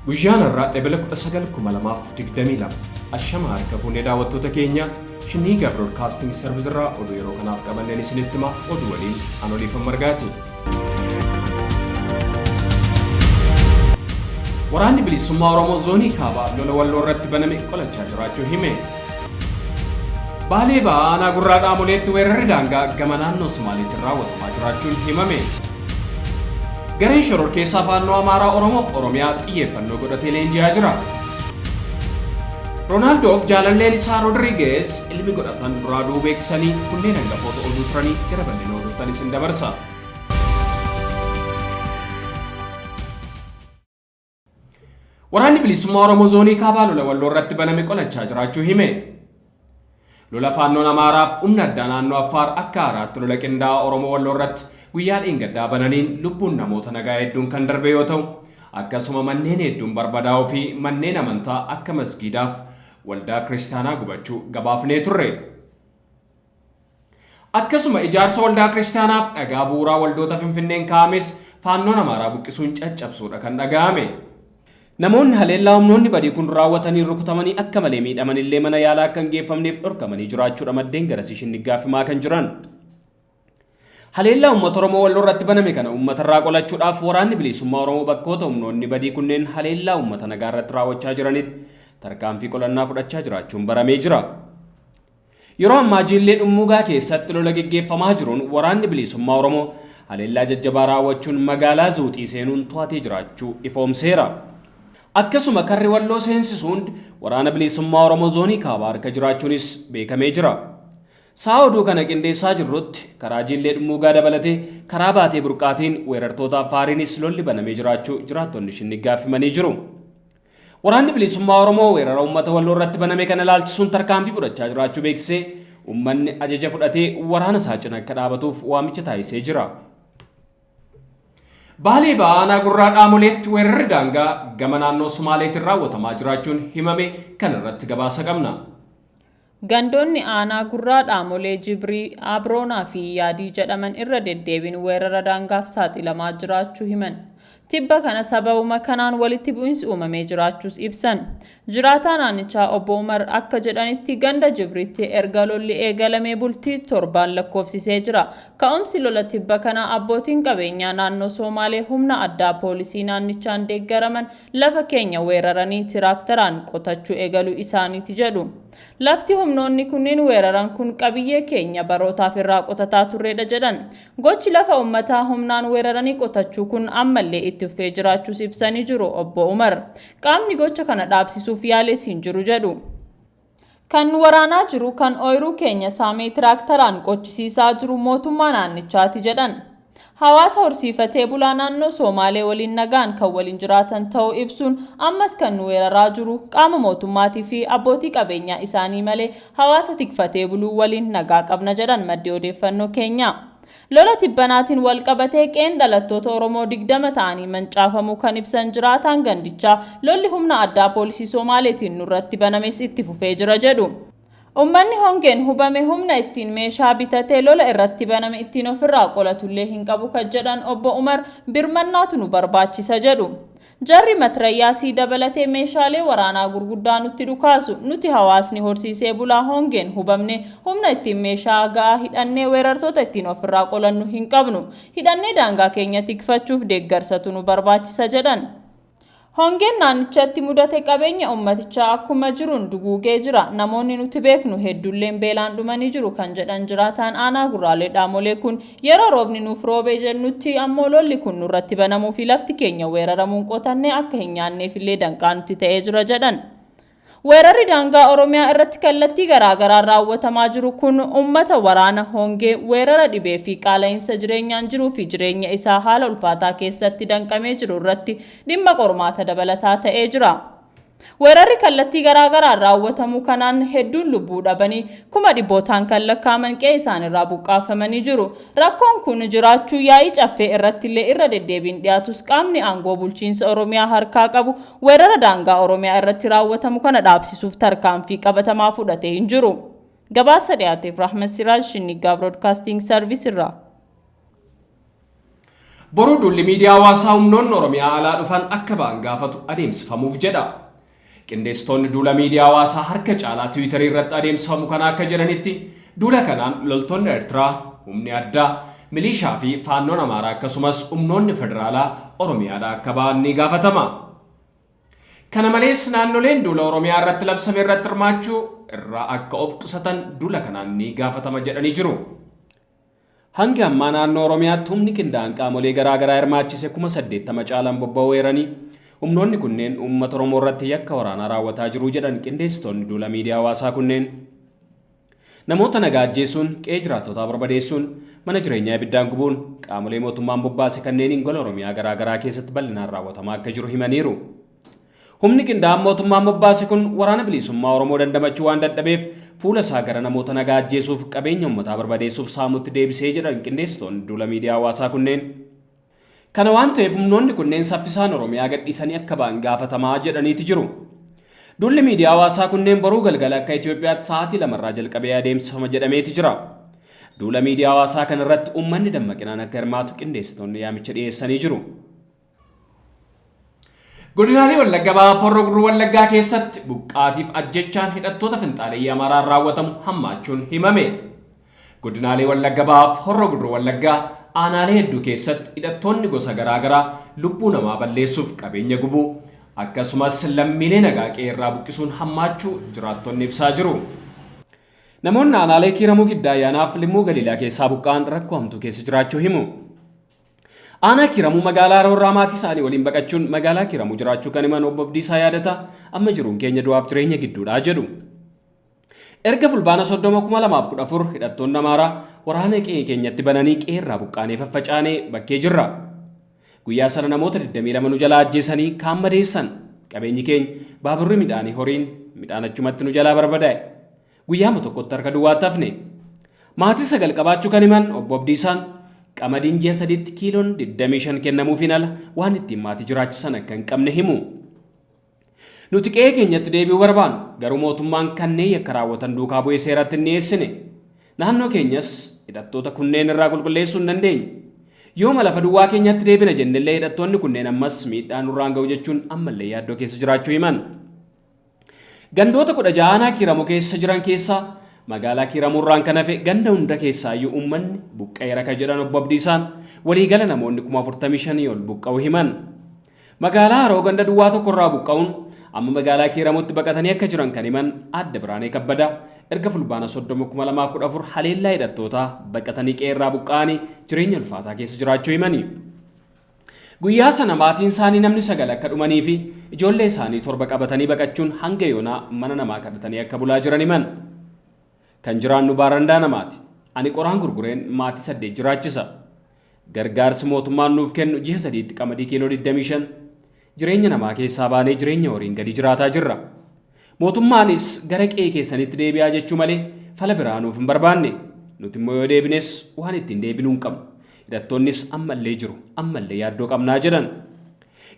Guyyaan irraa dhebela 19,2022 ashama harka fuunee daawwattoota keenya Shiniigaa Broadcasting Service irraa oduu yeroo kanaaf qabanneen isinitti hima oduu waliin Anoliifan Margaati. Waraanni bilisummaa Oromoo zoonii kaabaa lola walloo irratti baname qolachaa jiraachuu hime. Baalee ba'aa aanaa gurraa dhaamoleetti weerarri daangaa gama naannoo Somaaliitti raawwatamaa jiraachuun himame. Gareen shoror keessaa faannoo Amaaraa Oromoof Oromiyaa xiyyeeffannoo godhatee leenji'aa jira. Roonaaldoof jaalalleen isaa Roodirigeez ilmi godhatan duraa du'uu beeksisanii kunneen hangafoota oduu turanii gara bal'ina oduutti isin dabarsa. Waraanni bilisummaa Oromoo zoonii kaabaa lola walloo irratti baname qolachaa jiraachuu hime. Lola faannoon Amaaraaf humna addaa naannoo Affaar akka haaraatti lola qindaa'aa Oromoo walloo irratti guyyaa dheengaddaa bananiin lubbuun namoota nagaa hedduun kan darbe yoo ta'u, akkasuma manneen hedduun barbadaa'uu fi manneen amantaa akka masgiidaaf waldaa kiristaanaa gubachuu gabaafnee turre. Akkasuma ijaarsa waldaa kiristaanaaf dhagaa bu'uuraa waldoota Finfinneen kaa'ames faannoon Amaaraa buqqisuun caccabsuudha kan dhaga'ame. Namoonni haleellaa humnoonni badii kun raawwatanii rukutamanii akka malee miidhaman illee mana yaalaa akka hin geeffamneef dhorkamanii jiraachuudha maddeen garasii Shinnigaa himaa kan jiran. Haleellaa uummata Oromoo walloo irratti baname kana uummata irraa qolachuudhaaf waraanni bilisummaa Oromoo bakkoota humnoonni badii kunneen haleellaa uummata nagaa irratti raawwachaa jiranitti tarkaanfii qolannaa fudhachaa jiraachuun baramee jira. Yeroo ammaa Jillee Dhummuugaa keessatti lola geggeeffamaa jiruun waraanni bilisummaa Oromoo haleellaa jajjabaa raawwachuun magaalaa Zuuxii seenuun to'atee jiraachuu ifoomseera. Akkasuma karri walloo seensisuun waraana bilisummaa Oromoo zoonii kaabaa harka jiraachuunis beekamee jira. Sa'a oduu kana qindeessaa jirrutti karaa Jillee Dhummuugaa dabalatee karaa baatee burqaatiin weerartoota Affaariinis lolli banamee jiraachuu jiraattonni Shinnigaa himanii jiru. Waraanni bilisummaa Oromoo weerara uummata walloo irratti baname kana ilaalchisuun tarkaanfii fudhachaa jiraachuu beeksisee uummanni ajaja fudhatee waraana isaa cina akka dhaabatuuf waamicha taasisee jira. Baalee ba'aa aanaa gurraa dhaamoleetti weerarri daangaa gama naannoo Somaaleetiin raawwatamaa jiraachuun himame kan irratti gabaasa qabna. Gandoonni aanaa gurraa dhaamolee Jibrii, Abroonaa fi Yaadii jedhaman irra deddeebiin weerara daangaaf saaxilamaa jiraachuu himan. Tibba kana sababuma kanaan walitti bu'insi uumamee jiraachuus ibsan. Jiraataa naannichaa obbo Umar akka jedhanitti ganda Jibriitti erga lolli eegalamee bultii 7 lakkoofsisee jira. Ka'umsi lola tibba kana abbootiin qabeenyaa naannoo Somaalee humna addaa poolisii naannichaan deeggaraman lafa keenya weeraranii tiraaktaraan qotachuu eegaluu isaaniiti jedhu. Lafti humnoonni kunneen weeraran kun qabiyyee keenya barootaaf irraa qotataa turredha jedhan. Gochi lafa uummataa humnaan weeraranii qotachuu kun ammallee itti fufee jiraachuus ibsanii jiru obbo Umar. Qaamni gocha kana dhaabsisuuf yaalees hin jiru jedhu. Kan waraanaa jiru kan ooyiruu keenya saamee tiraaktaraan qochisiisaa jiru mootummaa naannichaati jedhan. Hawaasa horsiifatee bulaa naannoo Somaalee waliin nagaan kan waliin jiraatan ta'uu ibsuun ammas kan nu weeraraa jiru qaama mootummaatii fi abbootii qabeenyaa isaanii malee hawaasa tikfatee buluu waliin nagaa qabna jedhan maddi odeeffannoo keenya. Lola tibbanaatiin wal qabatee qeen dhalattoota Oromoo 20 ta'anii mancaafamuu kan ibsan jiraataan gandichaa lolli humna addaa poolisii Somaaleetiin nurratti banames itti fufee jira jedhu. Uummanni hongeen hubame humna ittiin meeshaa bitatee lola irratti baname ittiin ofirraa qolatullee hin qabu kan jedhan obbo Umar birmannaatu nu barbaachisa jedhu. Jarri matirayyaasii dabalatee meeshaalee waraanaa gurguddaa nutti dhukaasu nuti hawaasni horsiisee bulaa hongeen hubamne humna ittiin meeshaa ga'aa hidhannee weerartoota ittiin ofirraa qolannu hin qabnu. Hidhannee daangaa keenya tikfachuuf deeggarsatu nu barbaachisa jedhan. Hongeen naannichatti mudate qabeenya uummatichaa akkuma jiruun duguugee jira. Namoonni nuti beeknu hedduulleen beelaan dhumanii jiru kan jedhan jiraataan aanaa gurraalee dhaamolee kun yeroo roobni nuuf roobee jennutti ammoo lolli kun nurratti banamuu fi lafti keenya weeraramuun qotannee akka hin nyaanneef illee danqaa nutti ta'ee jira jedhan. Weerarri daangaa Oromiyaa irratti kallattii garaagaraa raawwatamaa jiru kun uummata waraana hongee weerara dhibee fi qaala'insa jireenyaan jiruu fi jireenya isaa haala ulfaataa keessatti danqamee jiru irratti dhimma qormaata dabalataa ta'ee jira. Weerarri kallattii garaagaraa raawwatamu kanaan hedduun lubbuu dhabanii kuma dhibbootaan kan lakkaa'aman qe'ee isaanirraa buqqaafamanii jiru. Rakkoon kun jiraachuu yaa'ii caffee irrattillee irra deddeebiin dhiyaatus qaamni aangoo bulchiinsa Oromiyaa harkaa qabu weerara daangaa Oromiyaa irratti raawwatamu kana dhaabsisuuf tarkaanfii qabatamaa fudhatee hin jiru. Gabaasa dhiyaateef Rahmat Siraaj Shinnigaa Broadcasting Service irraa. Boruu duulli miidiyaa hawaasaa humnoonni Oromiyaa alaa dhufan akka ba'an gaafatu adeemsifamuuf jedha. Qindeessitoonni duula miidiyaa hawaasaa harka caalaa Tiwiitarii irratti adeemsifamu kana akka jedhanitti duula kanaan loltoonni Eertiraa, humni addaa, milishaa fi faannoon Amaaraa akkasumas humnoonni federaalaa Oromiyaadhaa akka ba'an ni gaafatama. Kana malees naannoleen duula Oromiyaa irratti labsame irratti hirmaachuu irraa akka of qusatan duula kanaan ni gaafatama jedhanii jiru. Hanga ammaa naannoo Oromiyaatti humni qindaa'an qaamolee garaagaraa hirmaachise 80,000 caalaan bobba'eeranii humnoonni kunneen uummata Oromoo irratti yakka waraanaa raawwataa jiru jedhan qindeessitoonni duula miidiyaa hawaasaa kunneen. Namoota nagaa ajjeesuun, qe'ee jiraattotaa barbadeessuun, mana jireenyaa ibiddaan gubuun qaamolee mootummaan bobbaase kanneeniin gola Oromiyaa garaagaraa keessatti bal'inaan raawwatamaa akka jiru himaniiru. Humni qindaa'an mootummaan bobbaase kun waraana bilisummaa Oromoo dandamachuu waan dadhabeef fuula isaa gara namoota nagaa ajjeesuuf qabeenya uummataa barbadeessuuf saamutti deebisee jedhan qindeessitoonni duula miidiyaa hawaasaa kunneen. Kana waan ta'eef humnoonni kunneen saffisaan Oromiyaa gadhiisanii akka ba'an gaafatamaa jedhaniiti jiru. Duulli miidiyaa hawaasaa kunneen boruu galgala akka Itoophiyaatti sa'aatii 2 jalqabee adeemsifama jedhameeti jira. Duula miidiyaa hawaasaa kana irratti uummanni dammaqinaan akka hirmaatu qindeessitoonni yaamicha dhiyeessanii jiru. Godinaalee Wallagga Bahaa Horroo Guduruu Wallaggaa keessatti buqqaatiif ajjechaan hidhattoota finxaaleeyyii Amaaraan raawwatamu hammaachuun himame. Godinaalee Wallagga Bahaa Horroo Guduruu Wallaggaa aanaalee hedduu keessatti hidhattoonni gosa garaagaraa lubbuu namaa balleessuuf qabeenya gubuu akkasumas lammiilee nagaa qe'ee irraa buqqisuun hammaachuu jiraattonni ibsaa jiru. Namoonni aanaalee Kiiramuu Giddaa Ayyaanaaf Limmuu Galiilaa keessaa buqqa'an rakkoo hamtuu keessa jiraachuu himu. Aanaa Kiiramuu magaalaa Roorraa maatii isaanii waliin baqachuun magaalaa Kiiramuu jiraachuu kan himan obbo Abdiisaa yaadata amma jiruun keenya du'aaf jireenya gidduudhaa jedhu. Erga fulbaana 30,2014 hidhattoonni Amaaraa waraana qe'ee keenyatti bananii qe'ee irraa buqqaanee faffacaanee bakkee jirra. Guyyaa sana namoota 22 nu jalaa ajjeesanii kaan madeessan qabeenyi keenya baaburri midhaanii horiin midhaan achumatti nu jalaa barbadaa'e. Guyyaama tokkotti harka duwwaatti hafne. Maatii 9 qabaachuu kan himan obbo Abdiisaan qamadiin ji'a 3tti kiiloon 25 kennamuufiin ala waan ittiin maatii jiraachisan akka hin qabne himu. Nuti qe'ee keenyatti deebi'uu barbaannu garuu mootummaan kanneen yakka raawwatan duukaa bu'ee seeratti hin dhiyeessine. Naannoo keenyas hidhattoota kunneen irraa qulqulleessuu hin dandeenye. Yooma lafa duwwaa keenyatti deebina jennellee hidhattoonni kunneen ammas miidhaa nurraan ga'u jechuun ammallee yaaddoo keessa jiraachuu himan. Gandoota 16 aanaa Kiiramuu keessa jiran keessaa magaalaa Kiiramuurraan kan hafe ganda hunda keessaayyuu uummanni buqqa'eera kan jedhan obbo Abdiisaan waliigala namoonni 45,000 ol buqqa'uu himan. Magaalaa Haroo ganda duwwaa tokkorraa buqqa'uun amma magaalaa Kiiramuutti baqatanii akka jiran kan himan Aadde Biraanee Kabbadaa erga fulbaana 30,2014 haleellaa hidhattootaa baqatanii qe'ee irraa buqqa'anii jireenya ulfaataa keessa jiraachuu himani. Guyyaa sana maatiin isaanii namni 9 akka dhumanii fi ijoollee isaanii 7 qabatanii baqachuun hanga yoonaa mana namaa kadhatanii akka bulaa jiran himan. Kan jiraannu baarandaa namaati. Ani qoraan gurgureen maatii 8 jiraachisa. Gargaarsi mootummaan nuuf kennu ji'a 3tti qamadii kiiloo 25 jireenya namaa keessaa baanee jireenya horiin gadi jiraataa jirra. Mootummaanis gara qe'ee keessanitti deebi'aa jechuu malee fala biraa nuuf hin barbaanne. Nuti immoo yoo deebines waan ittiin deebinuu hin qabnu. Hidhattoonnis ammallee jiru. Ammallee yaaddoo qabnaa jedhan.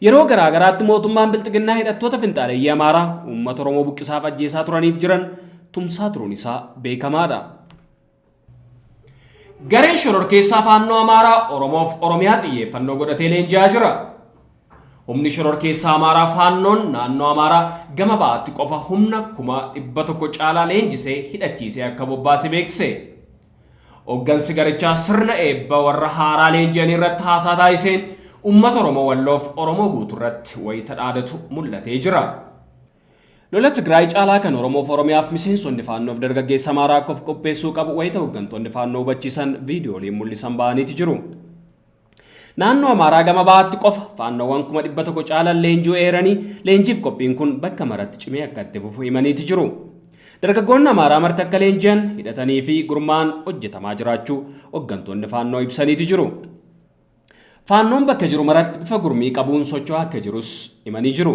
Yeroo garaagaraatti mootummaan bilxiginnaa hidhattoota finxaaleeyyii Amaaraa uummata Oromoo buqqisaaf ajjeesaa turaniif jiran tumsaa turuun isaa beekamaadha. Gareen shororkeessaa faannoo Amaaraa Oromoof Oromiyaa xiyyeeffannoo godhatee leenji'aa jira. Humni shororkeessaa Amaaraa faannoon naannoo Amaaraa gama ba'aatti qofa humna 100,000 caalaa leenjisee hidhachiisee akka bobbaase beeksise. Hooggansi garichaa sirna eebba warra haaraa leenji'anii irratti haasaa taasiseen uummata Oromoo Walloof Oromoo guutuu irratti wayita dhaadatu mul'atee jira. Lola Tigraay caalaa kan Oromoof Oromiyaaf miseensonni faannoof dargaggeessa Amaaraa akka of qopheessuu qabu wayita hooggantoonni faannoo hubachiisan viidiyooleen mul'isan ba'aniiti jiru. Naannoo Amaaraa gama ba'aatti qofa faannoowwan 100,000 caalaan leenji'uu eeranii leenjiif qophiin kun bakka maratti cimee akka itti fufu himaniiti jiru. Dargaggoonni Amaaraa marti akka leenji'an hidhatanii fi gurmaan hojjetamaa jiraachuu hooggantoonni faannoo ibsaniiti jiru. Faannoon bakka jiru maratti bifa gurmii qabuun socho'aa akka jirus himanii jiru.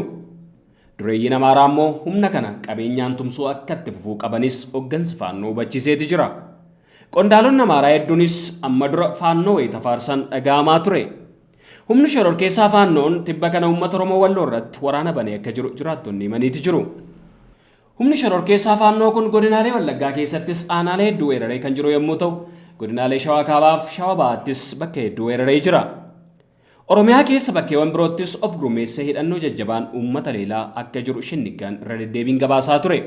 Dureeyyiin Amaaraa immoo humna kana qabeenyaan tumsuu akka itti fufuu qabanis hooggansi faannoo hubachiiseeti jira. Qondaalonni Amaaraa hedduunis amma dura faannoo wayita faarsan dhaga'amaa ture. Humni shororkeessaa faannoon tibba kana uummata Oromoo Walloo irratti waraana banee akka jiru jiraattonni himaniiti jiru. Humni shororkeessaa faannoo kun godinaalee Wallaggaa keessattis aanaalee hedduu weeraree kan jiru yommuu ta'u, godinaalee Shawaa Kaabaaf Shawaa Bahaattis bakka hedduu weeraree jira. ኦሮሚያ keessa bakkeewwan biroottis of gurmeessee hidhannoo jajjabaan uummata leelaa akka jiru shinnigaan irra deddeebiin gabaasaa ture.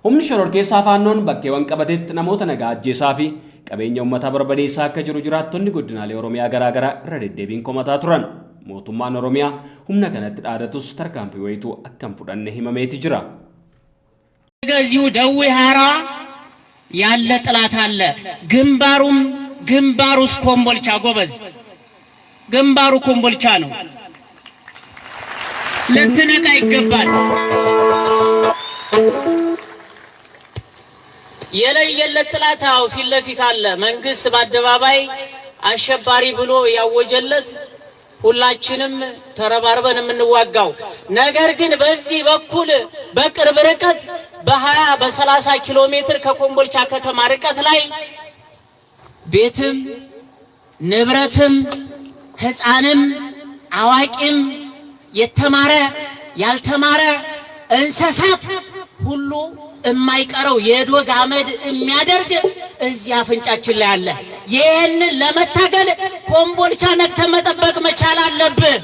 Humni shororkeessaa faannoon bakkeewwan qabatetti namoota nagaa ajjeesaa fi qabeenya uummataa barbadeessaa akka jiru jiraattonni godinaalee Oromiyaa garaagaraa irra deddeebiin komataa turan. Mootummaan Oromiyaa humna kanatti dhaadatus tarkaanfii wayituu akkam fudhanne himameeti jira. ገዚው ደዌ ሐራ ያለ ጥላት አለ ግንባሩስ ኮምቦልቻ ጎበዝ ግንባሩ ኮምቦልቻ ነው ለትነቃ ይገባል የለየለት ጥላታው ፊት ለፊት አለ መንግስት በአደባባይ አሸባሪ ብሎ ያወጀለት ሁላችንም ተረባርበን የምንዋጋው ነገር ግን በዚህ በኩል በቅርብ ርቀት በ20 በ30 ኪሎ ሜትር ከኮምቦልቻ ከተማ ርቀት ላይ ቤትም ንብረትም ሕፃንም አዋቂም የተማረ ያልተማረ እንስሳት ሁሉ የማይቀረው የዶግ አመድ የሚያደርግ እዚያ አፍንጫችን ላይ አለ። ይሄንን ለመታገል ኮምቦልቻ ነቅተ መጠበቅ መቻል አለብህ።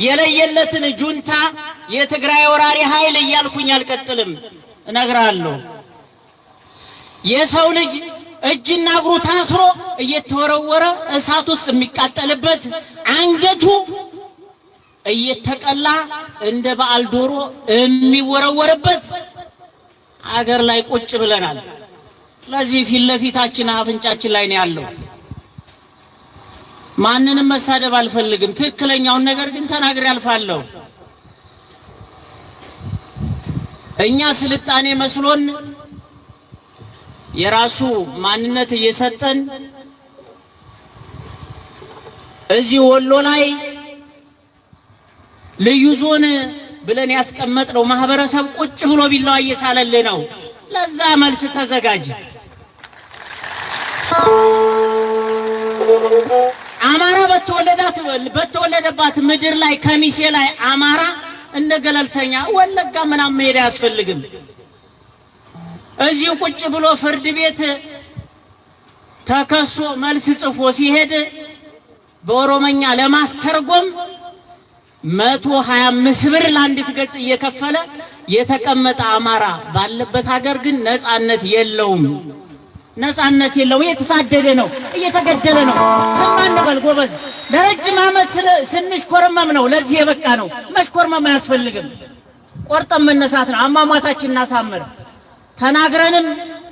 የለየለትን ጁንታ የትግራይ ወራሪ ኃይል እያልኩኝ አልቀጥልም እነግራለሁ። የሰው ልጅ እጅና እግሩ ታስሮ እየተወረወረ እሳት ውስጥ የሚቃጠልበት አንገቱ እየተቀላ እንደ በዓል ዶሮ የሚወረወርበት አገር ላይ ቁጭ ብለናል። ለዚህ ፊት ለፊታችን አፍንጫችን ላይ ነው ያለው። ማንንም መሳደብ አልፈልግም። ትክክለኛውን ነገር ግን ተናግሬ አልፋለሁ። እኛ ስልጣኔ መስሎን የራሱ ማንነት እየሰጠን እዚህ ወሎ ላይ ልዩ ዞን ብለን ያስቀመጥነው ማህበረሰብ ቁጭ ብሎ ቢላዋ እየሳለልህ ነው። ለዛ መልስ ተዘጋጅ። አማራ በተወለደባት ምድር ላይ ከሚሴ ላይ አማራ እንደ ገለልተኛ ወለጋ ምናምን መሄድ አያስፈልግም። እዚሁ ቁጭ ብሎ ፍርድ ቤት ተከሶ መልስ ጽፎ ሲሄድ በኦሮመኛ ለማስተርጎም 125 ብር ለአንዲት ገጽ እየከፈለ የተቀመጠ አማራ ባለበት ሀገር ግን ነፃነት የለውም። እየተሳደደ ነው፣ እየተገደለ ነው። ስማን በል ጎበዝ። ለረጅም ዓመት ስንሽኮረመም ነው ለዚህ የበቃ ነው። መሽኮርመም አያስፈልግም። ቆርጠም መነሳት ነው። አሟሟታችን እናሳምር። ተናግረንም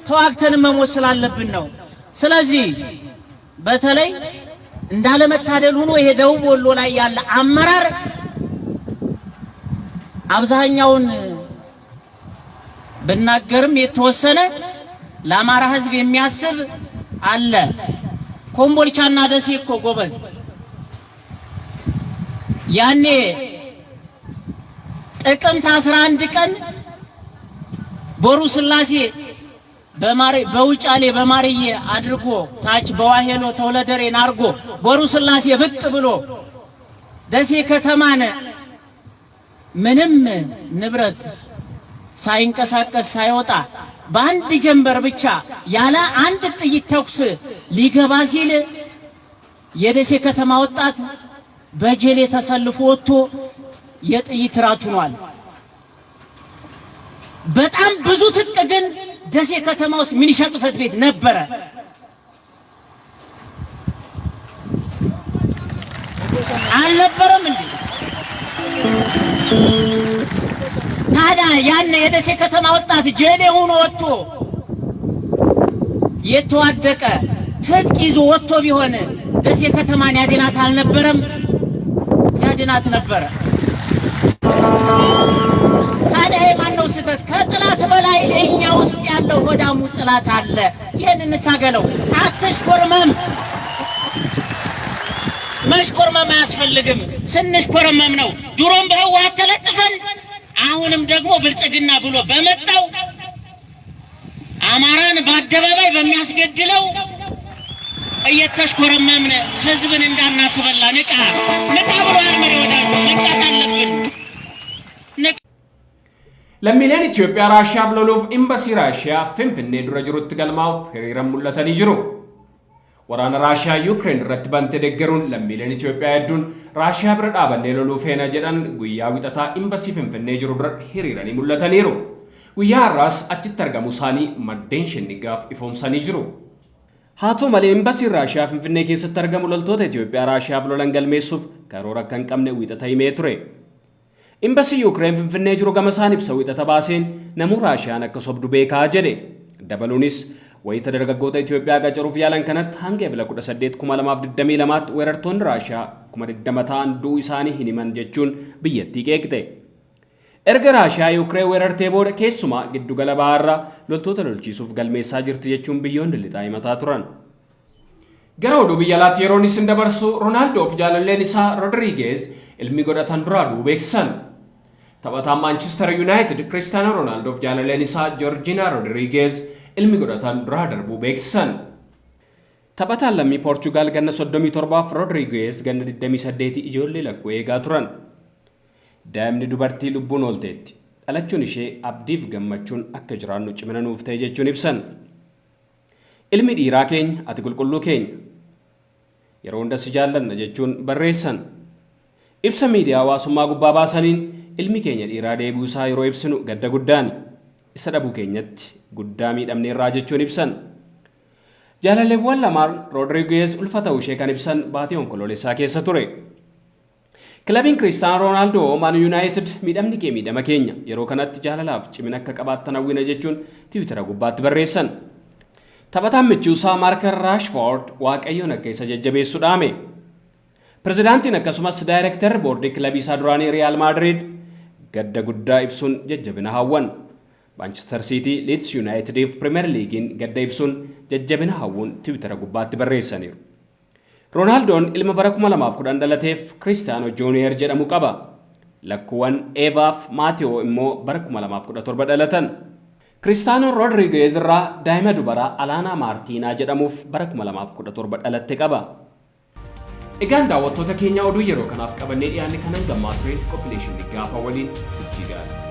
ተዋግተንም መሞት ስላለብን ነው። ስለዚህ በተለይ እንዳለመታደል ሆኖ ይሄ ደቡብ ወሎ ላይ ያለ አመራር አብዛኛውን ብናገርም የተወሰነ ለአማራ ሕዝብ የሚያስብ አለ። ኮምቦልቻና ደሴ እኮ ጎበዝ ያኔ ጥቅምት 11 ቀን ቦሩ ስላሴ በውጫሌ በማርዬ አድርጎ ታች በዋሄሎ ተወለደሬን አርጎ ቦሩ ስላሴ ብቅ ብሎ ደሴ ከተማን ምንም ንብረት ሳይንቀሳቀስ ሳይወጣ በአንድ ጀንበር ብቻ ያለ አንድ ጥይት ተኩስ ሊገባ ሲል የደሴ ከተማ ወጣት በጀሌ ተሰልፎ ወጥቶ የጥይት ራት ሆኗል። በጣም ብዙ ትጥቅ ግን ደሴ ከተማ ውስጥ ሚሊሻ ጽሕፈት ቤት ነበረ። አልነበረም እንዴ? ታዲያ ያን የደሴ ከተማ ወጣት ጀሌ ሆኖ ወጥቶ የተዋደቀ ትጥቅ ይዞ ወጥቶ ቢሆን ደሴ ከተማን ያድናት አልነበረም? ያድናት ነበረ። ታዲያ የማነው ስህተት? ከጥላት በላይ እኛ ውስጥ ያለው ሆዳሙ ጥላት አለ። ይህን እንታገለው። አትሽኮርመም። መሽኮርመም አያስፈልግም። ስንሽኮርመም ነው ድሮም በህወሓት ተለጥፈን አሁንም ደግሞ ብልጽግና ብሎ በመጣው አማራን በአደባባይ በሚያስገድለው እየተሽኮረመምን ህዝብን እንዳናስበላ ንቃ ብሎ አርመሪ ወዳጆ መቃት አለብን። Lammiileen Itoophiyaa Raashiyaaf loluuf imbasii Raashiyaa Finfinnee dura jirutti galmaa'uuf hiriiraan mul'atanii jiru. Waraana Raashiyaa Yuukireen irratti bante deeggaruun lammiileen Itoophiyaa hedduun Raashiyaa bira dhaabannee loluu feena jedhan guyyaa wixataa imbasii Finfinnee jiru bira hiriiranii mul'ataniiru. Guyyaa har'aas achitti argamu isaanii maddeen shinnigaaf ifoomsanii jiru. Haa ta'u malee imbasiin Raashiyaa Finfinnee keessatti argamu loltoota Itoophiyaa Raashiyaaf lolan galmeessuuf karoora akka hin qabne wixata himee ture. Imbasii Yuukireen Finfinnee jiru gama isaan ibsa wixata baaseen namuu Raashiyaan akka sobdu beekaa jedhe. Dabaluunis wayita dargaggoota Itoophiyaa qacaruuf yaalan kanatti hanga Ebila 18/2022 weerartoonni Raashiyaa 20 ta'an du'uu isaanii hin himan jechuun biyyattii qeeqxe. Erga Raashiyaa Yuukireen weerartee booda keessumaa giddugala bahaarraa loltoota lolchiisuuf galmeessaa jirti jechuun biyyoonni lixaa himataa turan. Gara oduu biyya alaatti yeroon isin dabarsu Roonaaldoo fi jaalalleen isaa Roodirigeez ilmi godhatan duraa du'uu beeksisan. Taphataan Manchester United Cristiano Ronaldo fi jaalalleen isaa Georgina Roodirigeez ilmi godhatan duraa darbuu beeksisan. Taphataan lammii Poorchugaal ganna 37 fi Roodirigeez ganna 28 ijoollee lakkuu eegaa turan. Daa'imni dubartii lubbuun oolteetti. Dhalachuun ishee abdiif gammachuun akka jiraannu cimina nuuf ta'e jechuun ibsan. Ilmi dhiiraa keenya ati qulqulluu keenya. Yeroo hunda si jaallanna jechuun barreessan. Ibsa miidiyaa hawaasummaa gubbaa baasaniin ilmi keenya dhiiraa deebi'uu isaa yeroo ibsinu gadda guddaan isa dhabuu keenyatti guddaa miidhamneerraa jechuun ibsan. Jaalalleewwan lamaan Roodirigeez ulfa ta'uu ishee kan ibsan baatii onkoloolessaa keessa ture. Kilabiin Cristiano Ronaldo Man United miidhamni kee miidhama keenya yeroo kanatti jaalalaaf cimina akka qabaattan hawwina jechuun Tiwiitara gubbaatti barreessan. Taphataan michuusaa Marcus Rashford waaqayyoon akka isa jajjabeessu dhaame. Pirezidaantiin akkasumas daayirektarri boordii kilabii isaa duraanii Real Madrid gadda guddaa ibsuun jajjabina hawwan. Manchester City, Leeds United fi Premier Leaguein gadda ibsuun jajjabina hawwuun Tiwiitara gubbaatti barreessaniiru. Roonaaldoon ilma bara 2010 dhalateef Cristiano Junior jedhamu qaba. Lakkuuwwan Eevaa fi Maatiyoo immoo bara 2017 dhalatan. Cristiano Roodirigeez irraa daa'ima dubaraa Alaanaa Maartiinaa jedhamuuf bara 2017 dhalatte qaba. Egaan daawwattoota keenya oduu yeroo kanaaf qabannee dhiyaanne kanan gammaa ture Population gaafa waliin turtii gaarii.